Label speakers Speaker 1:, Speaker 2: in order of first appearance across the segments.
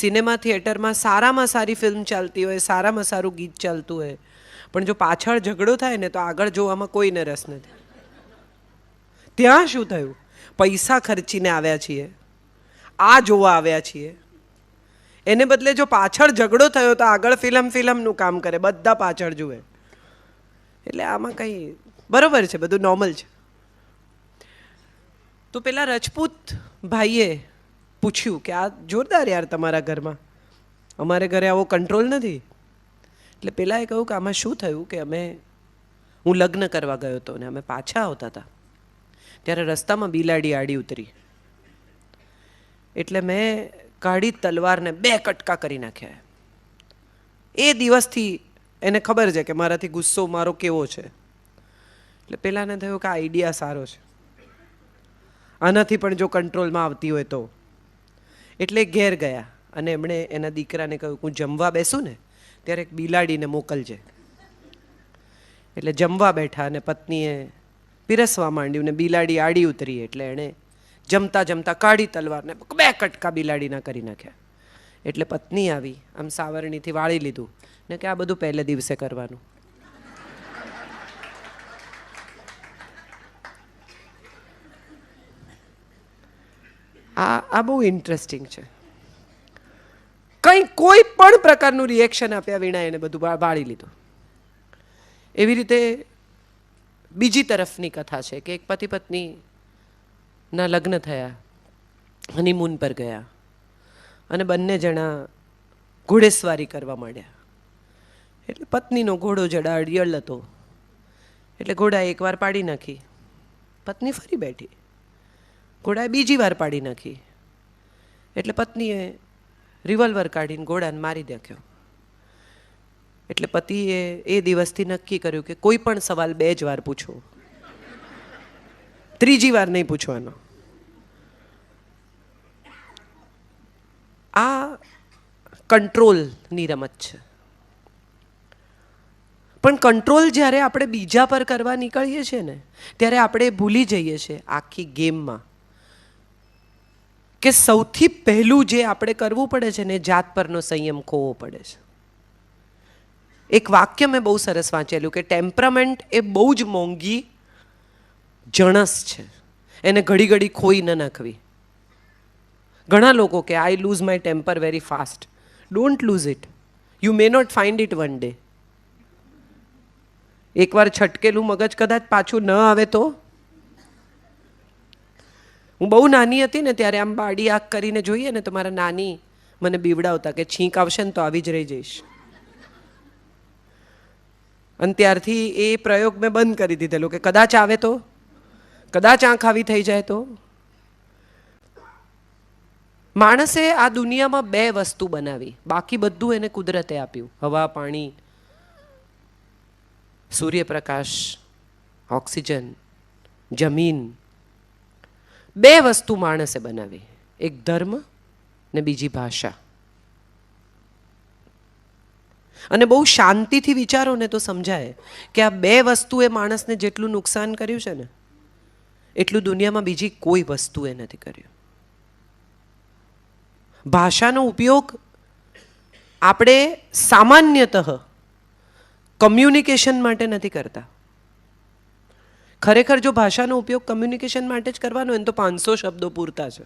Speaker 1: Cinema થિયેટરમાં સારામાં સારી ફિલ્મ ચાલતી હોય, સારામાં સારું ગીત ચાલતું હોય, પણ જો પાછળ ઝઘડો થાય ને તો આગળ જોવામાં કોઈને રસ નથી. ત્યાં શું થયું? પૈસા ખર્ચીને આવ્યા છીએ, આ જોવા આવ્યા છીએ, એને બદલે જો પાછળ ઝઘડો થયો તો આગળ ફિલ્મનું કામ કરે, બધા પાછળ જુએ. એટલે આમાં કંઈ બરોબર છે, બધું નોર્મલ છે. તો પેલા રજપૂત ભાઈએ પૂછ્યું કે આ જોરદાર યાર તમારા ઘરમાં, અમારે ઘરે આવો કંટ્રોલ નથી. એટલે પેલાએ કહ્યું કે આમાં શું થયું કે હું લગ્ન કરવા ગયો હતો ને અમે પાછા આવતા હતા ત્યારે રસ્તામાં બિલાડી આડી ઉતરી, એટલે મેં કાઢી તલવારને 2 કટકા કરી નાખ્યા. એ દિવસથી એને ખબર છે કે મારાથી ગુસ્સો મારો કેવો છે. એટલે પેલાને થયું કે આ આઈડિયા સારો છે, આનાથી પણ જો કંટ્રોલમાં આવતી હોય તો. એટલે ઘેર ગયા અને એમણે એના દીકરાને કહ્યું હું જમવા બેસું ને ત્યારે એક બિલાડીને મોકલજે. એટલે જમવા બેઠા અને પત્નીએ પીરસવા માંડ્યું ને બિલાડી આડી ઉતરી, એટલે એણે જમતા જમતા કાઢી તલવારને 2 કટકા બિલાડીના કરી નાખ્યા. એટલે પત્ની આવી, આમ સાવરણીથી વાળી લીધું ને કે આ બધું પહેલે દિવસે કરવાનું. આ બહુ ઇન્ટરેસ્ટિંગ છે. કોઈ પણ પ્રકારનું રિએક્શન આપ્યા વિના એને બધું બાળી લીધું. એવી રીતે બીજી તરફની કથા છે કે એક પતિ પત્નીના લગ્ન થયા, હનીમૂન પર ગયા અને બંને જણા ઘોડેસવારી કરવા માંડ્યા. એટલે પત્નીનો ઘોડો જરા અડિયળ હતો, એટલે ઘોડાએ એકવાર પાડી નાખી, પત્ની ફરી બેઠી, ઘોડાએ બીજી વાર પાડી નાખી, એટલે પત્નીએ રિવોલ્વર કાઢીને ઘોડાને મારી નાખ્યો. એટલે પતિએ એ દિવસથી નક્કી કર્યું કે કોઈ પણ સવાલ 2 જ વાર પૂછો, 3જી વાર નહીં પૂછવાનો. આ કંટ્રોલની રમત છે. પણ કંટ્રોલ જ્યારે આપણે બીજા પર કરવા નીકળીએ છીએ ને ત્યારે આપણે ભૂલી જઈએ છીએ આખી ગેમમાં કે સૌથી પહેલું જે આપણે કરવું પડે છે ને જાત પરનો સંયમ ખોવો પડે છે. એક વાક્ય મેં બહુ સરસ વાંચેલું કે ટેમ્પરામેન્ટ એ બહુ જ મોંઘી જણસ છે, એને ઘડી ઘડી ખોઈ ન નાખવી. ઘણા લોકો કે I lose my temper very fast. Don't lose it, you may not find it one day. એકવાર છટકેલું મગજ કદાચ પાછું ન આવે તો. હું બહુ નાની હતી ને ત્યારે આમ બાડી આંખ કરીને જોઈએ ને તો મારા નાની મને બીવડાવતા કે છીંક આવશે ને તો આવી જ રહી જઈશ. અને ત્યારથી એ પ્રયોગ મેં બંધ કરી દીધેલો કે કદાચ આવે તો, કદાચ આંખ આવી થઈ જાય તો. માણસે આ દુનિયામાં 2 વસ્તુ બનાવી, બાકી બધું એને કુદરતે આપ્યું. હવા, પાણી, સૂર્યપ્રકાશ, ઓક્સિજન, જમીન. 2 વસ્તુ માણસે બનાવી, એક ધર્મ ને બીજી ભાષા. અને બહુ શાંતિથી વિચારો ને તો સમજાય કે આ 2 વસ્તુએ માણસને જેટલું નુકસાન કર્યું છે ને એટલું દુનિયામાં બીજી કોઈ વસ્તુએ નથી કર્યું. ભાષાનો ઉપયોગ આપણે સામાન્યતઃ કમ્યુનિકેશન માટે નથી કરતા. ખરેખર જો ભાષાનો ઉપયોગ કમ્યુનિકેશન માટે જ કરવાનો હોય તો 500 શબ્દો પૂરતા છે.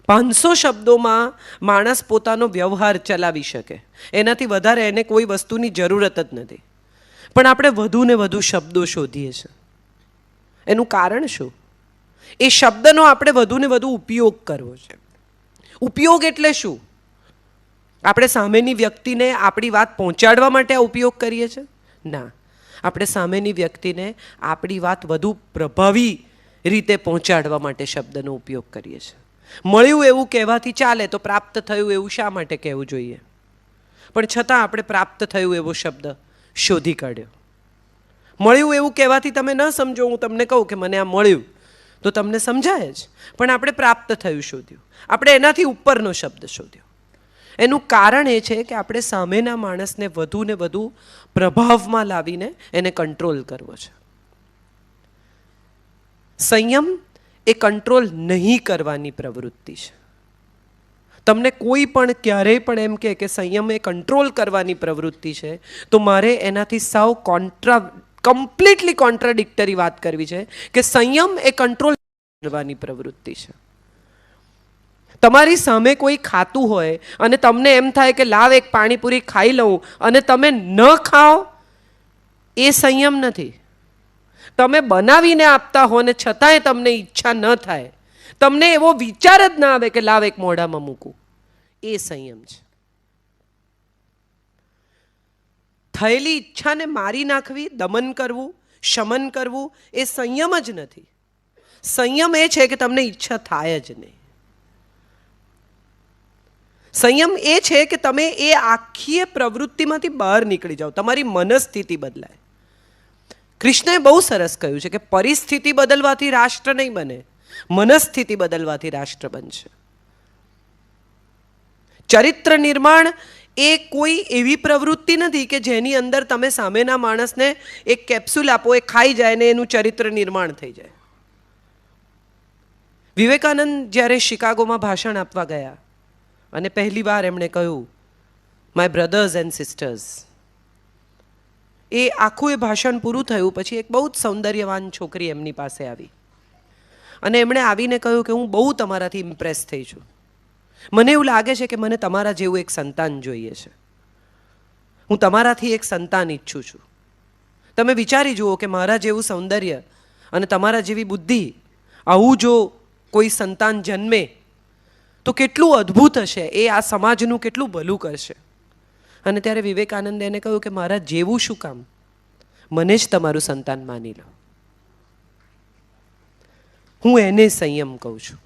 Speaker 1: 500 શબ્દોમાં માણસ પોતાનો વ્યવહાર ચલાવી શકે, એનાથી વધારે એને કોઈ વસ્તુની જરૂરત જ નથી. પણ આપણે વધુ ને વધુ શબ્દો શોધીએ છીએ. એનું કારણ શું? એ શબ્દનો આપણે વધુ ને વધુ ઉપયોગ કરવો છે. ઉપયોગ એટલે શું? આપણે સામેની વ્યક્તિને આપણી વાત પહોંચાડવા માટે આ ઉપયોગ કરીએ છીએ? ના, આપણે સામેની વ્યક્તિને આપણી વાત વધુ પ્રભાવી રીતે પહોંચાડવા માટે શબ્દનો ઉપયોગ કરીએ છીએ. મળ્યું એવું કહેવાથી ચાલે તો પ્રાપ્ત થયું એવું શા માટે કહેવું જોઈએ? પણ છતાં આપણે પ્રાપ્ત થયું એવો શબ્દ શોધી કાઢ્યો. મળ્યું એવું કહેવાથી તમે ન સમજો, હું તમને કહું કે મને આ મળ્યું તો તમને સમજાય જ, પણ આપણે પ્રાપ્ત થયું શોધ્યું, આપણે એનાથી ઉપરનો શબ્દ શોધ્યો. એનું કારણ એ છે કે આપણે સામેના માણસને વધુ ને વધુ પ્રભાવમાં લાવીને એને કંટ્રોલ કરવો છે. સંયમ એ કંટ્રોલ નહીં કરવાની પ્રવૃત્તિ છે. તમને કોઈ પણ ક્યારેય પણ એમ કે સંયમ એ કંટ્રોલ કરવાની પ્રવૃત્તિ છે, તો મારે એનાથી સાવ કમ્પ્લીટલી કોન્ટ્રાડિક્ટરી વાત કરવી છે કે સંયમ એ કંટ્રોલ કરવાની પ્રવૃત્તિ છે. તમારી સામે કોઈ ખાતું હોય અને તમને એમ થાય કે લાવ એક પાણીપુરી ખાઈ લઉં, અને તમે ન ખાઓ, એ સંયમ નથી. તમે બનાવીને આપતા હો ને છતાંય તમને ઈચ્છા ન થાય, તમને એવો વિચાર જ ના આવે કે લાવ એક મોઢામાં મૂકું, એ સંયમ છે. થયેલી ઈચ્છાને મારી નાખવી, દમન કરવું, શમન કરવું, એ સંયમ જ નથી. સંયમ એ છે કે તમને ઈચ્છા થાય જ નહીં. સંયમ એ છે કે તમે એ આખી પ્રવૃત્તિમાંથી બહાર નીકળી જાઓ, તમારી મનસ્થિતિ બદલાય. કૃષ્ણએ બહુ સરસ કહ્યું છે કે પરિસ્થિતિ બદલવાથી રાષ્ટ્ર નહીં બને, મનસ્થિતિ બદલવાથી રાષ્ટ્ર બનશે. ચરિત્ર નિર્માણ એ કોઈ એવી પ્રવૃત્તિ નથી કે જેની અંદર તમે સામેના માણસને એક કેપ્સ્યુલ આપો, એ ખાઈ જાય ને એનું ચરિત્ર નિર્માણ થઈ જાય. વિવેકાનંદ જ્યારે શિકાગોમાં ભાષણ આપવા ગયા અને પહેલી વાર એમણે કહ્યું, માય બ્રધર્સ એન્ડ સિસ્ટર્સ, એ આખું એ ભાષણ પૂરું થયું પછી એક બહુ જ સૌંદર્યવાન છોકરી એમની પાસે આવી અને એમણે આવીને કહ્યું કે હું બહુ તમારાથી ઇમ્પ્રેસ થઈ છું, મને એવું લાગે છે કે મને તમારા જેવું એક સંતાન જોઈએ છે, હું તમારાથી એક સંતાન ઈચ્છું છું. તમે વિચારી જુઓ કે મારા જેવું સૌંદર્ય અને તમારા જેવી બુદ્ધિ, આવું જો કોઈ સંતાન જન્મે તો કેટલું અદ્ભુત હશે, એ આ સમાજનું કેટલું ભલું કરશે. અને ત્યારે વિવેકાનંદે એને કહ્યું કે મારા જેવું શું કામ, મને જ તમારું સંતાન માની લો. હું એને સંયમ કહું છું.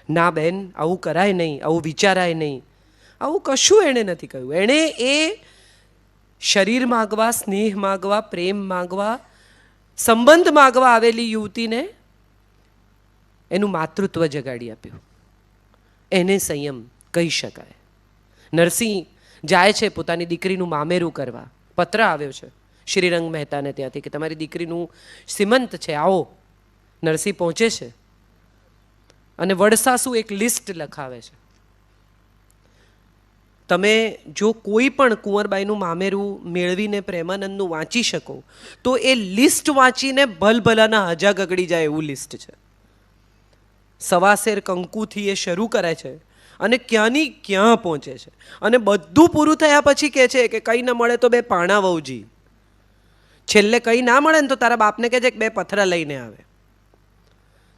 Speaker 1: ના બેન, આવું કરાય નહીં, આવું વિચારાય નહીં, આવું કશું એણે નથી કહ્યું. એણે એ શરીર માગવા, સ્નેહ માગવા, પ્રેમ માગવા, સંબંધ માગવા આવેલી યુવતીને એનું માતૃત્વ જગાડી આપ્યું. એને સંયમ કહી શકાય. નરસિંહ જાય છે પોતાની દીકરીનું મામેરું કરવા, પત્ર આવ્યો છે શ્રીરંગ મહેતાને ત્યાંથી કે તમારી દીકરીનું સીમંત છે, આવો. નરસિંહ પહોંચે છે અને વડસાસુ એક લિસ્ટ લખાવે છે. તમે જો કોઈ પણ કુંવરબાઈનું મામેરું મેળવીને પ્રેમાનંદનું વાંચી શકો તો એ લિસ્ટ વાંચીને ભલભલાના હજા ગગડી જાય એવું લિસ્ટ છે. સવાસેર કંકુથી એ શરૂ કરે છે અને ક્યાંની ક્યાં પહોંચે છે. અને બધું પૂરું થયા પછી કહે છે કે કંઈ ન મળે તો બે પાણા વહુજી, છેલ્લે કંઈ ના મળે ને તો તારા બાપને કહે છે કે બે પથરા લઈને આવે.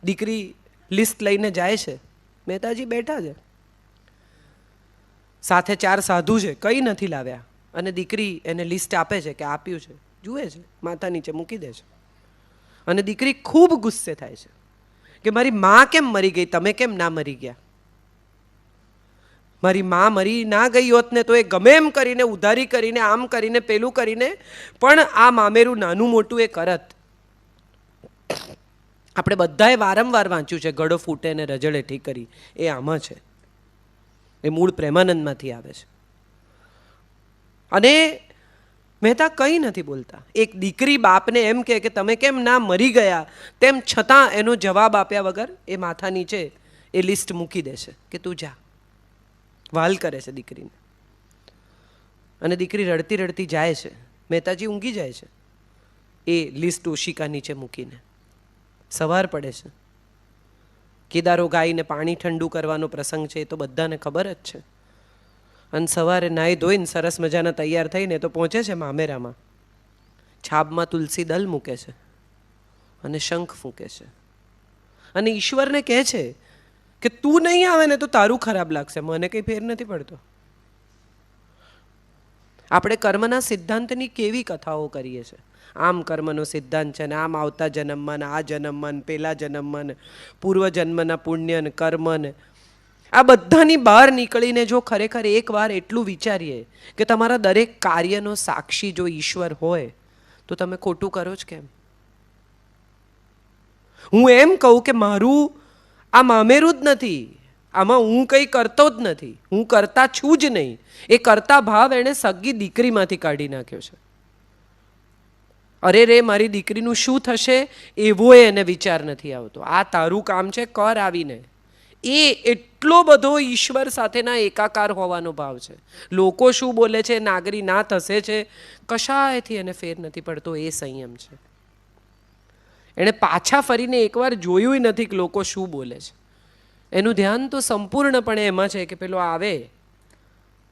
Speaker 1: દીકરી લિસ્ટ લઈને જાય છે, મહેતાજી બેઠા છે, સાથે 4 સાધુ છે, કંઈ નથી લાવ્યા. અને દીકરી એને લિસ્ટ આપે છે કે આપ્યું છે, જુએ છે, માથા નીચે મૂકી દે છે. અને દીકરી ખૂબ ગુસ્સે થાય છે કે મારી મા કેમ મરી ગઈ, તમે કેમ ના મરી ગયા? મારી મા મરી ના ગઈ હોત ને તો એ ગમે એમ કરીને ઉધારી કરીને આમ કરીને પેલું કરીને પણ આ મામેરું નાનું મોટું એ કરત. આપણે બધાએ વારંવાર વાંચ્યું છે ગળો ફૂટે ને રજળે ઠીકરી, એ આમાં છે, એ મૂળ પ્રેમાનંદમાંથી આવે છે. અને મહેતા કંઈ નથી બોલતા. એક દીકરી બાપને એમ કહે કે તમે કેમ ના મરી ગયા, તેમ છતાં એનો જવાબ આપ્યા વગર એ માથા નીચે એ લિસ્ટ મૂકી દેશે કે તું જા. વાલ કરે છે દીકરીને. અને દીકરી રડતી રડતી જાય છે. મહેતાજી ઊંઘી જાય છે એ લિસ્ટ ઓશિકા નીચે મૂકીને. સવાર પડે છે. કેદારો ગાઈને પાણી ઠંડુ કરવાનો પ્રસંગ છે, એ તો બધાને ખબર જ છે. અને સવારે નાહી ધોઈને સરસ મજાના તૈયાર થઈને તો પહોંચે છે મામેરામાં. છાબમાં તુલસી દલ મૂકે છે અને શંખ ફૂંકે છે અને ઈશ્વરને કહે છે કે તું નહીં આવે ને તો તારું ખરાબ લાગશે, મને કંઈ ફેર નથી પડતો. આપણે કર્મના સિદ્ધાંતની કેવી કથાઓ કરીએ છીએ. આમ કર્મનો સિદ્ધાંત છે ને આમ આવતા જન્મમાં, આ જન્મમાં, પેલા જન્મમાં, પૂર્વજન્મના પુણ્ય ને કર્મ ને, આ બધાની બહાર નીકળીને જો ખરેખર એકવાર એટલું વિચારીએ કે તમારા દરેક કાર્યનો સાક્ષી જો ઈશ્વર હોય તો તમે ખોટું કરો જ કેમ? હું એમ કહું કે મારું આ મામેરું જ નથી, આમાં હું કંઈ કરતો જ નથી, હું કરતા છું જ નહીં. એ કરતા ભાવ એણે સગી દીકરીમાંથી કાઢી નાખ્યો છે. અરે રે મારી દીકરીનું શું થશે એવો એને વિચાર નથી આવતો. આ તારું કામ છે, કર આવીને. એ એટલો બધો ઈશ્વર સાથેના એકાકાર હોવાનો ભાવ છે. લોકો શું બોલે છે, નાગરી ના થશે છે, કશાયથી એને ફેર નથી પડતો. એ સંયમ છે. એણે પાછા ફરીને એકવાર જોયું નથી કે લોકો શું બોલે છે. એનું ધ્યાન તો સંપૂર્ણપણે એમાં છે કે પેલો આવે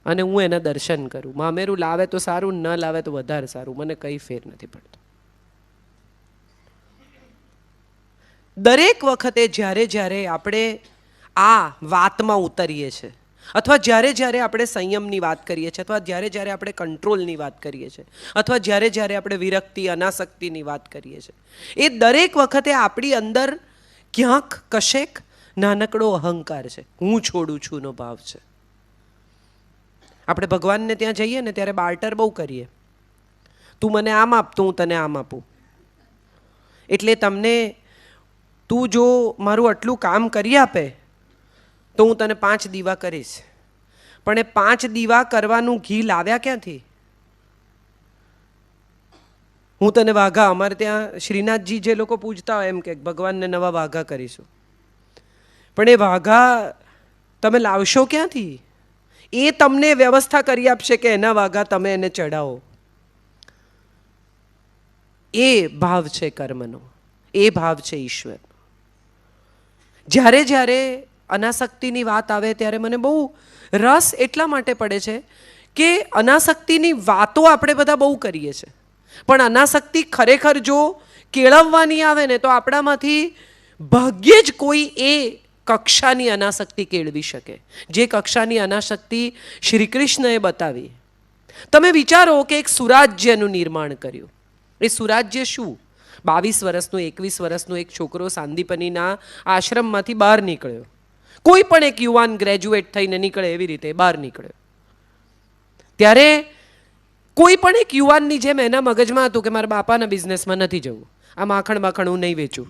Speaker 1: અને હું એના દર્શન કરું. મામેરું લાવે તો સારું, ન લાવે તો વધારે સારું, મને કંઈ ફેર નથી પડતો. દરેક વખતે જ્યારે જ્યારે આપણે આ વાતમાં ઉતરીએ છીએ, અથવા જ્યારે જ્યારે આપણે સંયમની વાત કરીએ છીએ, અથવા જ્યારે જ્યારે આપણે કંટ્રોલની વાત કરીએ છીએ, અથવા જ્યારે જ્યારે આપણે વિરક્તિ અનાસક્તિની વાત કરીએ છીએ, એ દરેક વખતે આપણી અંદર ક્યાંક કશેક નાનકડો અહંકાર છે, હું છોડું છું નો ભાવ છે. આપણે ભગવાનને ત્યાં જઈએ ને ત્યારે બાર્ટર બહુ કરીએ. તું મને આમ આપ તો હું તને આમ આપું. એટલે તમને તું જો મારું આટલું કામ કરી આપે તો હું તને 5 દીવા કરીશ. પણ એ 5 દીવા કરવાનું ઘી લાવ્યા ક્યાંથી? હું તને વાઘા, અમારે ત્યાં શ્રીનાથજી જે લોકો પૂજતા હોય એમ કે ભગવાનને નવા વાઘા કરીશું. પણ એ વાઘા તમે લાવશો ક્યાંથી? એ તમને વ્યવસ્થા કરી આપશે કે એના વાઘા તમે એને ચડાવો. એ ભાવ છે કર્મનો, એ ભાવ છે ઈશ્વર. જ્યારે જ્યારે અનાસક્તિની વાત આવે ત્યારે મને બહુ રસ એટલા માટે પડે છે કે અનાસક્તિની વાતો આપણે બધા બહુ કરીએ છીએ, પણ અનાસક્તિ ખરેખર જો કેળવવાની આવે ને તો આપણામાંથી ભાગ્યે જ કોઈ એ કક્ષાની અનાસક્તિ કેળવી શકે જે કક્ષાની અનાસક્તિ શ્રી કૃષ્ણએ બતાવી. તમે વિચારો કે એક સુરાજ્યનું નિર્માણ કર્યું. એ સુરાજ્ય શું? 22 વર્ષનો 21 વર્ષનો એક છોકરો સાંદીપનીના આશ્રમમાંથી બહાર નીકળ્યો. કોઈ પણ એક યુવાન ગ્રેજ્યુએટ થઈને નીકળે એવી રીતે બહાર નીકળ્યો. ત્યારે કોઈ પણ એક યુવાનની જેમ એના મગજમાં હતું કે મારા બાપાના બિઝનેસમાં નથી જવું, આ માખણ બાખણ હું નહીં વેચું.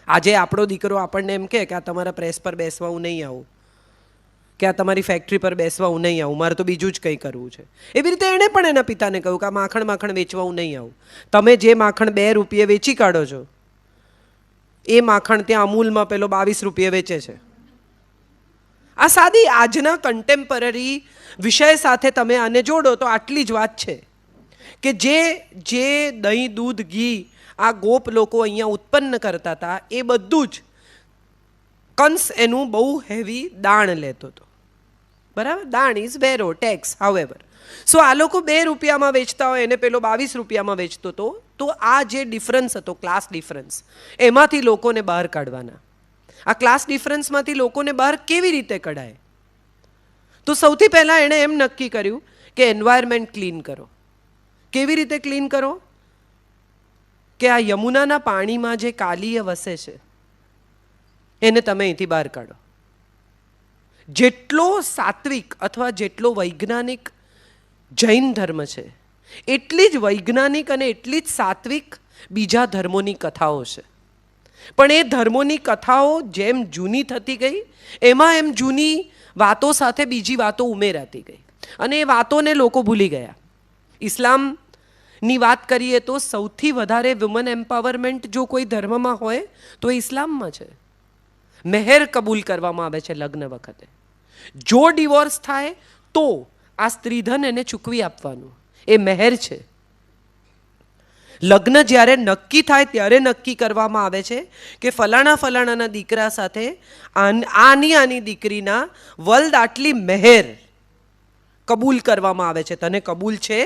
Speaker 1: આજે આપણો દીકરો આપણને એમ કહે કે આ તમારા પ્રેસ પર બેસવા હું નહીં આવું, કે આ તમારી ફેક્ટરી પર બેસવા હું નહીં આવું, મારે તો બીજું જ કંઈ કરવું છે. એવી રીતે એણે પણ એના પિતાને કહ્યું કે આ માખણ વેચવા હું નહીં આવું. તમે જે માખણ 2 રૂપિયે વેચી કાઢો છો એ માખણ ત્યાં અમૂલમાં પેલો 22 રૂપિયે વેચે છે. આ સાદી આજના કન્ટેમ્પરરી વિષય સાથે તમે આને જોડો તો આટલી જ વાત છે કે જે દહીં દૂધ ઘી આ ગોપ લોકો અહીંયા ઉત્પન્ન કરતા હતા એ બધું જ કંસ એનું બહુ હેવી દાણ લેતો હતો. બરાબર? દાણ ઇઝ વેરો, ટેક્સ, હાઉએવર. સો આ લોકો 2 રૂપિયામાં વેચતા હોય એને પેલો 22 રૂપિયામાં વેચતો હતો. તો આ જે ડિફરન્સ હતો, ક્લાસ ડિફરન્સ, એમાંથી લોકોને બહાર કાઢવાના. આ ક્લાસ ડિફરન્સમાંથી લોકોને બહાર કેવી રીતે કઢાય? તો સૌથી પહેલાં એણે એમ નક્કી કર્યું કે એન્વાયરમેન્ટ ક્લીન કરો. કેવી રીતે ક્લીન કરો? કે આ યમુનાના પાણીમાં જે કાલીય વસે છે એને તમે અહીંથી બહાર કાઢો. જેટલો સાત્વિક અથવા જેટલો વૈજ્ઞાનિક જૈન ધર્મ છે એટલી જ વૈજ્ઞાનિક અને એટલી જ સાત્વિક બીજા ધર્મોની કથાઓ છે. પણ એ ધર્મોની કથાઓ જેમ જૂની થતી ગઈ એમાં એમ જૂની વાતો સાથે બીજી વાતો ઉમેરાતી ગઈ અને એ વાતોને લોકો ભૂલી ગયા. ઇસ્લામની વાત કરીએ તો સૌથી વધારે વુમન એમ્પાવરમેન્ટ જો કોઈ ધર્મમાં હોય તો એ ઇસ્લામમાં છે. મહેર કબૂલ કરવામાં આવે છે લગ્ન વખતે. જો ડિવોર્સ થાય તો આ સ્ત્રીધન એને ચૂકવી આપવાનું, એ મહેર છે. લગ્ન જ્યારે નક્કી થાય ત્યારે નક્કી કરવામાં આવે છે કે ફલાણાના દીકરા સાથે આની દીકરીના વલ્દ આટલી મહેર કબૂલ કરવામાં આવે છે. તને કબૂલ છે?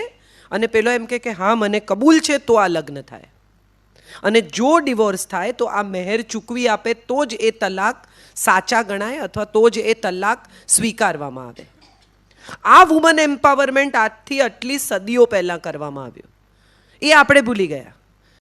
Speaker 1: અને પેલો એમ કે હા મને કબૂલ છે, તો આ લગ્ન થાય. અને જો ડિવોર્સ થાય તો આ મહેર ચૂકવી આપે તો જ એ તલાક સાચા ગણાય અથવા તો જ એ તલાક સ્વીકારવામાં આવે. આ વુમન એમ્પાવરમેન્ટ આજથી આટલી સદીઓ પહેલાં કરવામાં આવ્યું. એ આપણે ભૂલી ગયા.